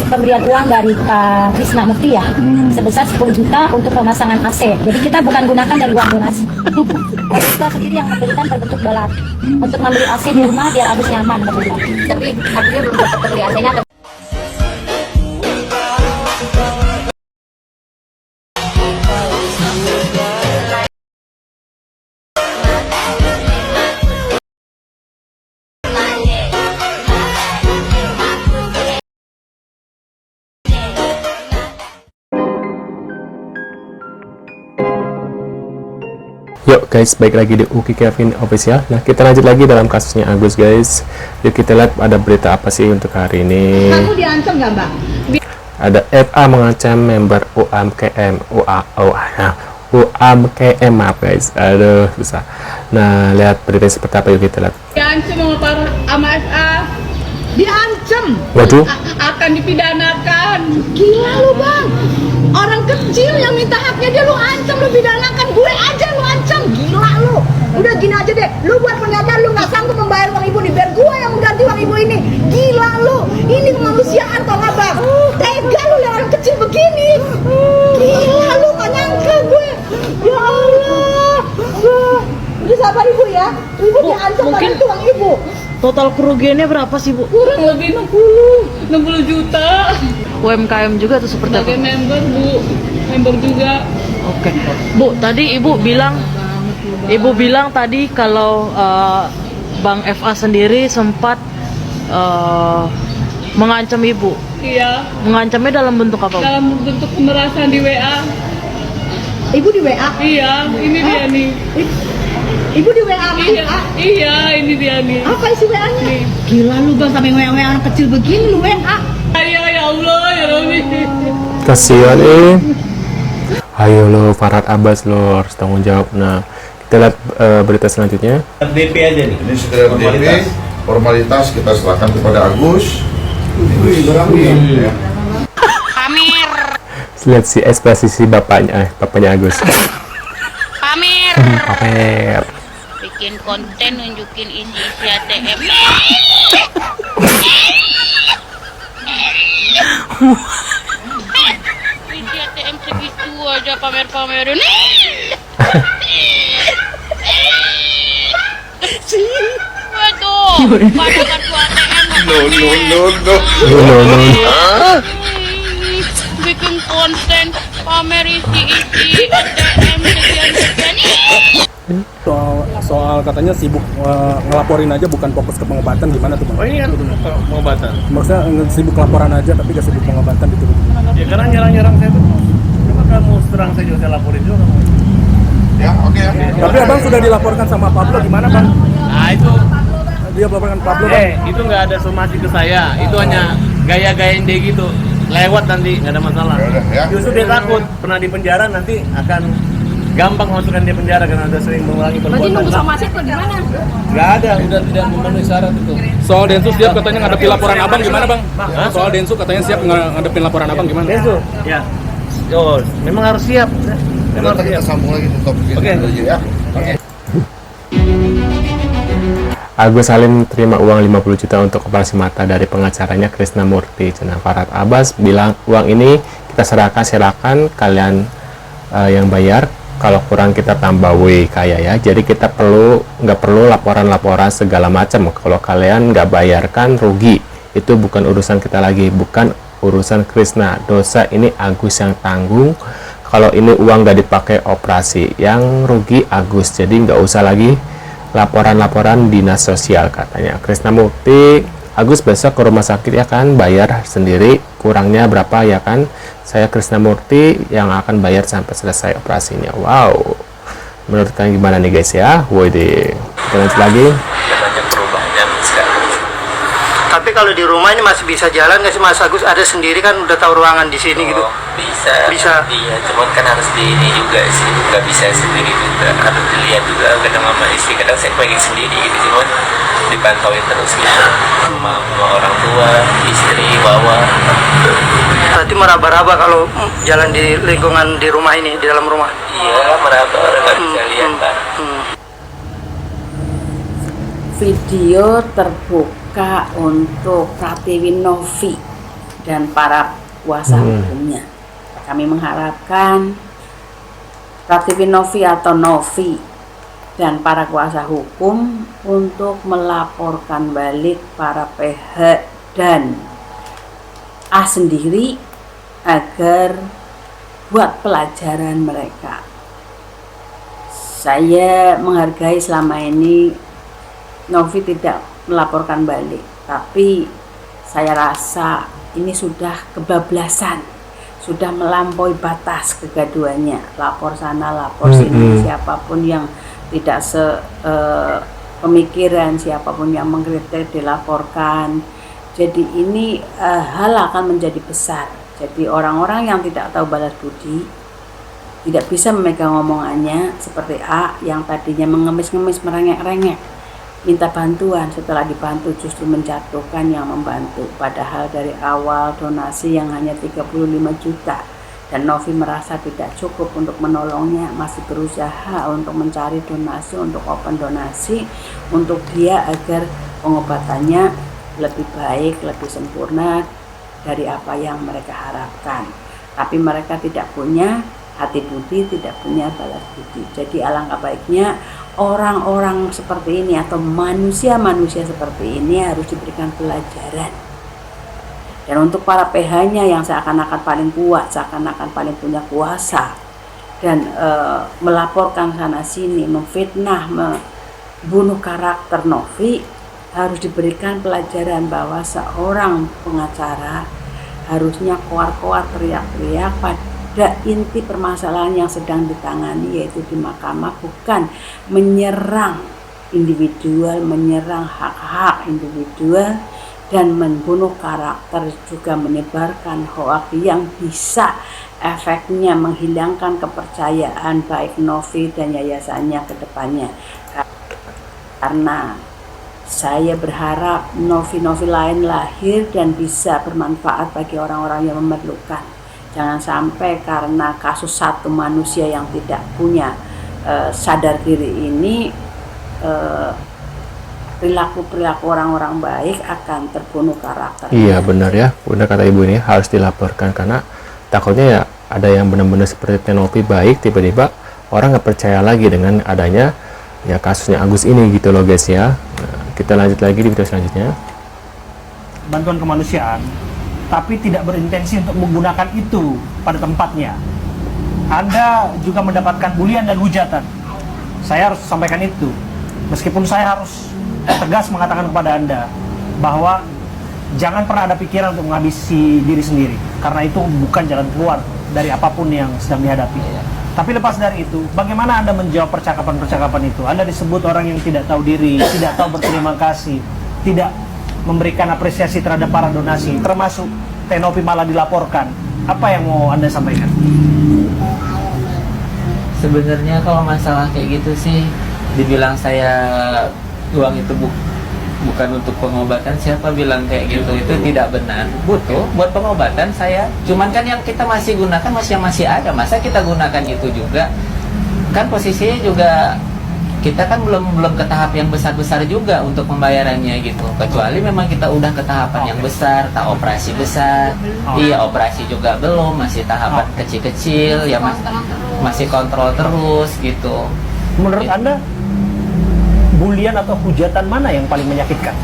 pemberian uang dari Pak Krisna Mukti ya, sebesar 10 juta untuk pemasangan AC. Jadi kita bukan gunakan dari uang donasi. Kita sendiri yang memberikan berbentuk dolar untuk membeli AC di rumah biar Agus nyaman. Tapi akhirnya belum dapat beli AC-nya. Yuk guys, baik lagi di Uki Kevin Official. Nah, kita lanjut lagi dalam kasusnya Agus guys. Yuk kita lihat ada berita apa sih untuk hari ini. Kamu diancam nggak, Mbak? Ada FA mengancam member UMKM, maaf guys. Aduh, susah. Nah, lihat berita seperti apa, yuk kita lihat. Diancam sama FA. Diancam. Waduh. Akan dipidanakan. Gila lu, Bang. Orang kecil yang minta haknya dia lu ancam, lu pidanakan. Gue aja lu ancam. Gila lu. Udah gini aja deh. Lu buat pernyataan lu nggak sanggup membayar uang ibu nih, biar gue yang mengganti uang ibu ini. Gila lu. Ini kemanusiaan toh nggak, Bang? Tega lu lihat orang kecil begini. Gila lu, nggak nyangka gue. Ya Allah. Udah sabar ibu ya. Ibu diancam mungkin itu uang ibu. Total kerugiannya berapa sih, Bu? Kurang lebih 60 juta. UMKM juga tuh seperti Sebagai apa? member, Bu. Member juga. Oke. Bu, tadi Ibu bilang tadi kalau Bang FA sendiri sempat mengancam Ibu. Iya. Mengancamnya dalam bentuk apa, Bu? Dalam bentuk pemerasan di WA. Ibu di WA. Iya, ini dia nih. Ibu di WA. Iya, ini dia nih. Apa isi WA-nya? Nih. Gila lu, Bang, sampai WA anak kecil begini lu WA. Ya Allah, ya Rabbi. Kasihan Ayo lo, Farhad Abbas lo harus tanggung jawab. Nah, kita lihat berita selanjutnya. DP aja nih. Ini sekedar DP, formalitas kita serahkan kepada Agus. Ya. Lihat si ekspresi si bapaknya Agus. Pamer. Bikin konten nunjukin isi ATM. Isi ATM segitu aja pamer-pamerin. Waduh, pada kartu ATM bikin konten pamer isi ATM sekian-sekian. Soal katanya sibuk ngelaporin aja bukan fokus ke pengobatan, gimana tuh, Bang? Oh ini kan pengobatan. Maksudnya sibuk laporan aja tapi gak sibuk pengobatan gitu. Ya karena nyerang-nyerang saya tuh. Coba kamu serang saya juga, saya laporin juga kamu. Ya, oke ya. Tapi Abang sudah dilaporkan sama Pablo, gimana, Bang? Nah itu, Dia melaporkan Pablo, Bang. itu nggak ada somasi ke saya. Itu hanya gaya-gayain dia gitu. Lewat nanti, nggak ada masalah. Yaudah, ya. Justru dia takut pernah di penjara, nanti akan gampang masukkan dia penjara karena ada sering mengulangi perbuatan. Berarti nunggu somasi atau gimana? Nggak ada, udah tidak memenuhi syarat itu. Soal Densus siap katanya ngadepin laporan Abang, gimana, Bang? Soal Densus katanya siap ngadepin laporan Abang, gimana? Itu, ya. Oh, memang harus siap. Memang harus Nanti kita siap. sambung lagi untuk topik Oke. ini ya. Agus Salim terima uang 50 juta untuk operasi mata dari pengacaranya Krisna Murti. Nah, Farhad Abbas bilang uang ini kita silakan kalian yang bayar. Kalau kurang kita tambah kaya ya. Jadi kita nggak perlu laporan-laporan segala macam. Kalau kalian nggak bayarkan rugi. Itu bukan urusan kita lagi, bukan urusan Krisna. Dosa ini Agus yang tanggung. Kalau ini uang nggak dipakai operasi, yang rugi Agus. Jadi nggak usah lagi laporan-laporan dinas sosial katanya Krisna Mukti. Agus besok ke rumah sakit ya kan, bayar sendiri, kurangnya berapa ya kan, saya Krisna Mukti yang akan bayar sampai selesai operasinya. Wow, menurut kalian gimana nih guys ya? Woi, kita lanjut lagi. Tapi kalau di rumah ini masih bisa jalan nggak sih, Mas Agus? Ada sendiri kan, udah tahu ruangan di sini gitu. Bisa. Iya, cuman kan harus di ini juga sih, nggak bisa sendiri juga, harus dilihat juga. Kadang mama istri, kadang saya pengen sendiri gitu, cuman dipantauin terus gitu sama orang tua, istri, bawa. Berarti meraba-raba kalau jalan di lingkungan di rumah ini, di dalam rumah. Iya, meraba orang nggak bisa lihat, Pak. Video terbuka maka untuk Pratiwi Novi dan para kuasa hukumnya, kami mengharapkan Pratiwi Novi atau Novi dan para kuasa hukum untuk melaporkan balik para PH dan A sendiri agar buat pelajaran mereka. Saya menghargai selama ini Novi tidak melaporkan balik, tapi saya rasa ini sudah kebablasan, sudah melampaui batas kegaduhannya. Lapor sana, lapor sini, siapapun yang tidak pemikiran, siapapun yang mengkritik dilaporkan. Jadi ini hal akan menjadi besar. Jadi orang-orang yang tidak tahu balas budi, tidak bisa memegang omongannya, seperti A yang tadinya mengemis-ngemis, merengek-rengek, minta bantuan, setelah dibantu justru menjatuhkan yang membantu. Padahal dari awal donasi yang hanya 35 juta dan Novi merasa tidak cukup untuk menolongnya, masih berusaha untuk mencari donasi, untuk open donasi untuk dia agar pengobatannya lebih baik, lebih sempurna dari apa yang mereka harapkan. Tapi mereka tidak punya hati budi, tidak punya balas budi. Jadi alangkah baiknya orang-orang seperti ini atau manusia-manusia seperti ini harus diberikan pelajaran. Dan untuk para PH-nya yang seakan-akan paling kuat, seakan-akan paling punya kuasa dan melaporkan sana sini, memfitnah, membunuh karakter Novi, harus diberikan pelajaran bahwa seorang pengacara harusnya koar-koar, teriak-teriak pada inti permasalahan yang sedang ditangani, yaitu di mahkamah, bukan menyerang individual, menyerang hak-hak individual dan membunuh karakter, juga menyebarkan hoak yang bisa efeknya menghilangkan kepercayaan baik Novi dan yayasannya ke depannya. Karena saya berharap Novi-Novi lain lahir dan bisa bermanfaat bagi orang-orang yang memerlukan. Jangan sampai karena kasus satu manusia yang tidak punya sadar diri ini, perilaku-perilaku orang-orang baik akan terbunuh karakter. Iya benar ya, benar kata ibu ini, harus dilaporkan karena takutnya ya ada yang benar-benar seperti Novi baik, tiba-tiba orang nggak percaya lagi dengan adanya ya kasusnya Agus ini gitu loh guys ya. Nah, kita lanjut lagi di video selanjutnya. Bantuan kemanusiaan, tapi tidak berintensi untuk menggunakan itu pada tempatnya. Anda juga mendapatkan bulian dan hujatan. Saya harus sampaikan itu. Meskipun saya harus tegas mengatakan kepada Anda bahwa jangan pernah ada pikiran untuk menghabisi diri sendiri, karena itu bukan jalan keluar dari apapun yang sedang dihadapi. Tapi lepas dari itu, bagaimana Anda menjawab percakapan-percakapan itu? Anda disebut orang yang tidak tahu diri, tidak tahu berterima kasih, tidak memberikan apresiasi terhadap para donasi, termasuk Novi malah dilaporkan. Apa yang mau Anda sampaikan? Sebenarnya kalau masalah kayak gitu sih, dibilang saya uang itu bukan untuk pengobatan, siapa bilang kayak gitu? Itu tidak benar. Butuh buat pengobatan saya, cuman kan yang kita masih gunakan masih ada, masa kita gunakan itu juga kan posisinya juga kita kan belum ke tahap yang besar juga untuk pembayarannya gitu, kecuali memang kita udah ke tahapan yang besar, operasi besar. Iya, operasi juga belum, masih tahapan kecil-kecil ya, masih kontrol terus gitu. Menurut Anda bulian atau hujatan mana yang paling menyakitkan?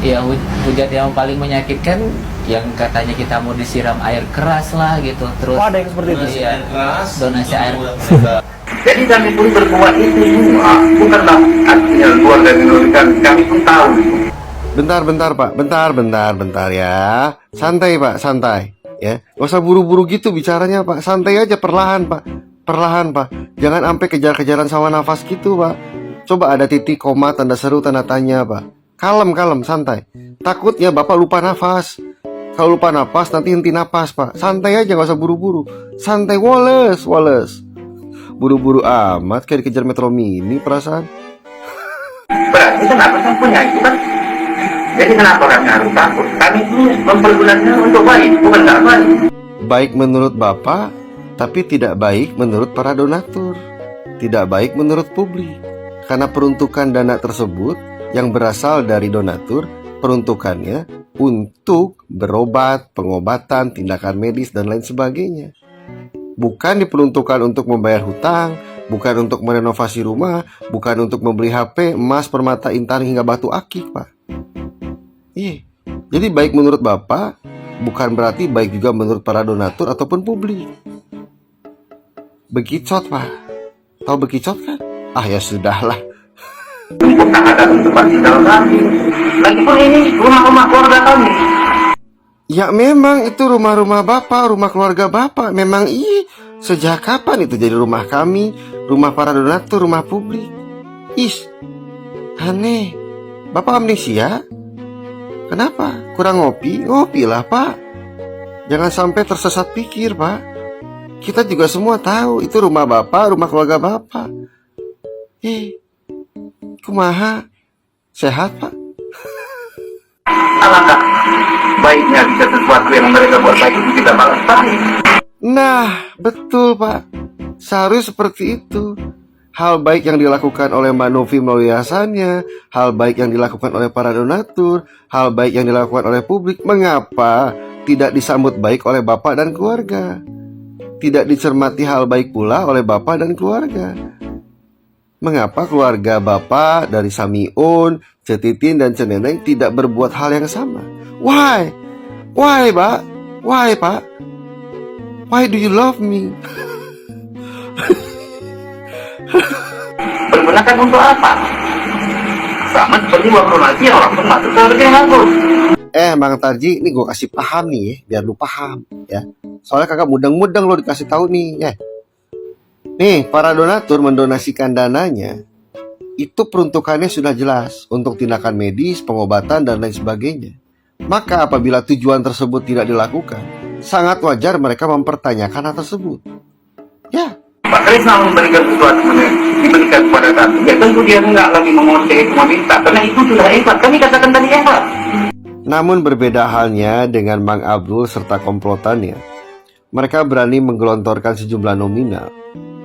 Ya, hujat yang paling menyakitkan yang katanya kita mau disiram air keras lah gitu. Terus ada yang seperti itu? Iya, donasi air. Jadi kami pun berbuat itu semua, bukanlah artinya luar dari menurunkan, kami pun tahu. Bentar Pak, bentar ya. Santai Pak, santai ya. Gak usah buru-buru gitu bicaranya Pak, santai aja, perlahan Pak. Jangan sampai kejar-kejaran sama nafas gitu Pak. Coba ada titik, koma, tanda seru, tanda tanya Pak. Kalem, santai. Takutnya Bapak lupa nafas. Kalau lupa nafas nanti henti nafas Pak. Santai aja, gak usah buru-buru. Santai, Wallace. Buru-buru amat kayak dikejar Metro Mini perasaan. Berarti kenapa kan punya itu kan? Jadi kenapa kami harus takut? Kami itu mempergunakannya untuk baik, bukan nggak baik. Baik menurut Bapak, tapi tidak baik menurut para donatur. Tidak baik menurut publik. Karena peruntukan dana tersebut yang berasal dari donatur, peruntukannya untuk berobat, pengobatan, tindakan medis, dan lain sebagainya. Bukan diperuntukkan untuk membayar hutang, bukan untuk merenovasi rumah, bukan untuk membeli HP, emas, permata, intan, hingga batu akik, Pak. Iya. Jadi baik menurut Bapak, bukan berarti baik juga menurut para donatur ataupun publik. Bekicot, Pak. Tahu bekicot kan? Ah, ya sudahlah. Tak ada tempat tinggal kami. Lagipun ini rumah-rumah keluarga kami. Ya memang itu rumah-rumah Bapak, rumah keluarga Bapak. Memang iya. Sejak kapan itu jadi rumah kami, rumah para donatur, rumah publik? Is, aneh. Bapak amnesia? Kenapa? Kurang ngopi? Ngopilah, Pak. Jangan sampai tersesat pikir, Pak. Kita juga semua tahu itu rumah Bapak, rumah keluarga Bapak. Kumaha? Sehat, Pak? Alangkah baiknya bisa sesuatu yang mereka buat baik itu kita balas balik. Nah, betul, Pak. Seharusnya seperti itu. Hal baik yang dilakukan oleh Mbak Novi melalui yayasannya, hal baik yang dilakukan oleh para donatur, hal baik yang dilakukan oleh publik, mengapa tidak disambut baik oleh Bapak dan keluarga? Tidak dicermati hal baik pula oleh Bapak dan keluarga? Mengapa keluarga Bapak dari Samiun, Cetitin, dan Ceneneng tidak berbuat hal yang sama? Why? Why, Pak? Why, Pak? Why do you love me? Pergunakan untuk apa? Sama seperti uang donasi orang pun masuk ke harga yang bagus. Mang Tarji, ini gue kasih paham nih ya, biar lu paham ya. Soalnya kagak mudeng-mudeng lo dikasih tahu nih ya. Nih, para donatur mendonasikan dananya, itu peruntukannya sudah jelas untuk tindakan medis, pengobatan, dan lain sebagainya. Maka apabila tujuan tersebut tidak dilakukan, sangat wajar mereka mempertanyakan hal tersebut. Ya. Pak Krisna memberikan sesuatu diberikan kepada kami, ya tentu dia enggak lagi mengusir meminta, karena itu sudah hebat. Kami katakan tadi hebat. Namun berbeda halnya dengan Mang Abdul serta komplotannya. Mereka berani menggelontorkan sejumlah nominal,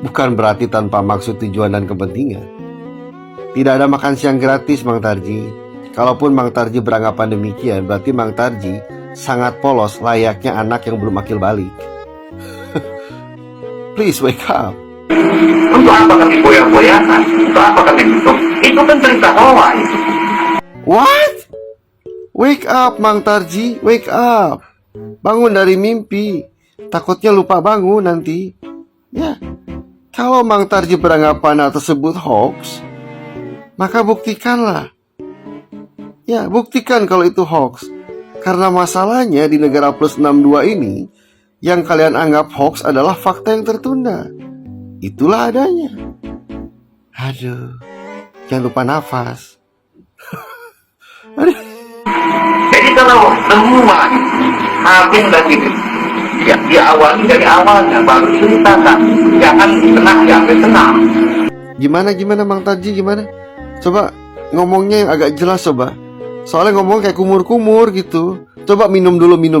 bukan berarti tanpa maksud tujuan dan kepentingan. Tidak ada makan siang gratis, Mang Tarji. Kalaupun Mang Tarji beranggapan demikian, berarti Mang Tarji sangat polos, layaknya anak yang belum akil balik. Please wake up. Untuk apa kami boya-boyakan? Untuk apa kami tutup? Itu kan cerita hawa itu. What? Wake up, Mang Tarji, wake up. Bangun dari mimpi. Takutnya lupa bangun nanti. Ya. Kalau Mang Tarji beranggapan hal tersebut hoax, maka buktikanlah. Ya, buktikan kalau itu hoax. Karena masalahnya di negara plus 62 ini, yang kalian anggap hoax adalah fakta yang tertunda. Itulah adanya. Aduh, jangan lupa nafas. Jadi kalau semua hakim dan itu ya diawali dari awalnya baru diceritakan, jangan tenang, jangan tenang. Gimana Mang Tarji, gimana? Coba ngomongnya yang agak jelas coba. Soalnya ngomong kayak kumur-kumur gitu. Coba minum dulu, minum.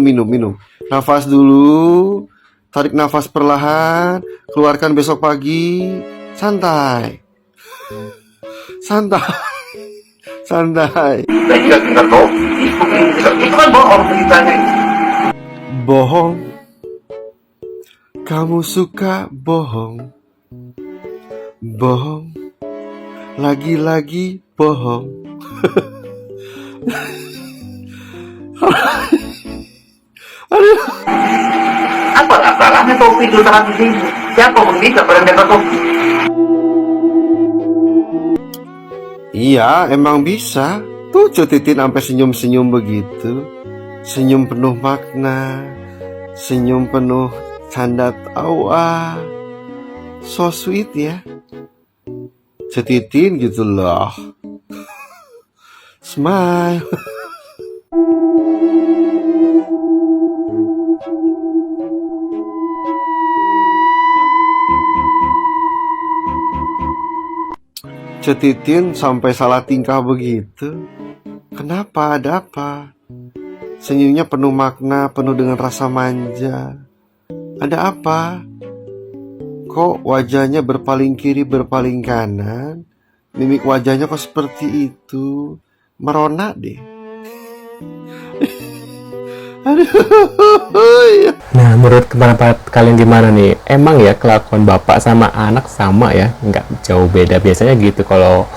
Nafas dulu. Tarik nafas perlahan. Keluarkan besok pagi. Santai. Itu kan bohong ceritanya. Bohong. Kamu suka bohong. Bohong. Lagi-lagi bohong. Aduh. Apa salahnya topi itu 100.000? Siapa pun bisa berendeka topi. Iya, emang bisa. Tuh Cetitin sampai senyum-senyum begitu. Senyum penuh makna. Senyum penuh canda tawa. So sweet ya. Cetitin gitu loh. Smile. Cetitin sampai salah tingkah begitu. Kenapa? Ada apa? Senyumnya penuh makna, penuh dengan rasa manja. Ada apa? Kok wajahnya berpaling kiri, berpaling kanan? Mimik wajahnya kok seperti itu? Merona deh. Nah, menurut pendapat kalian gimana nih? Emang ya kelakuan bapak sama anak sama ya? Nggak jauh beda. Biasanya gitu kalau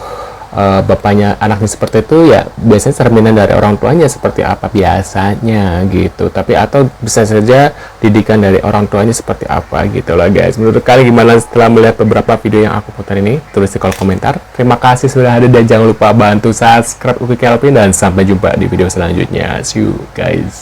bapaknya anaknya seperti itu ya biasanya cerminan dari orang tuanya seperti apa biasanya gitu. Tapi atau bisa saja didikan dari orang tuanya seperti apa gitu lah guys. Menurut kalian gimana setelah melihat beberapa video yang aku putar ini? Tulis di kolom komentar. Terima kasih sudah ada dan jangan lupa bantu subscribe Uki Kelvin dan sampai jumpa di video selanjutnya. See you guys.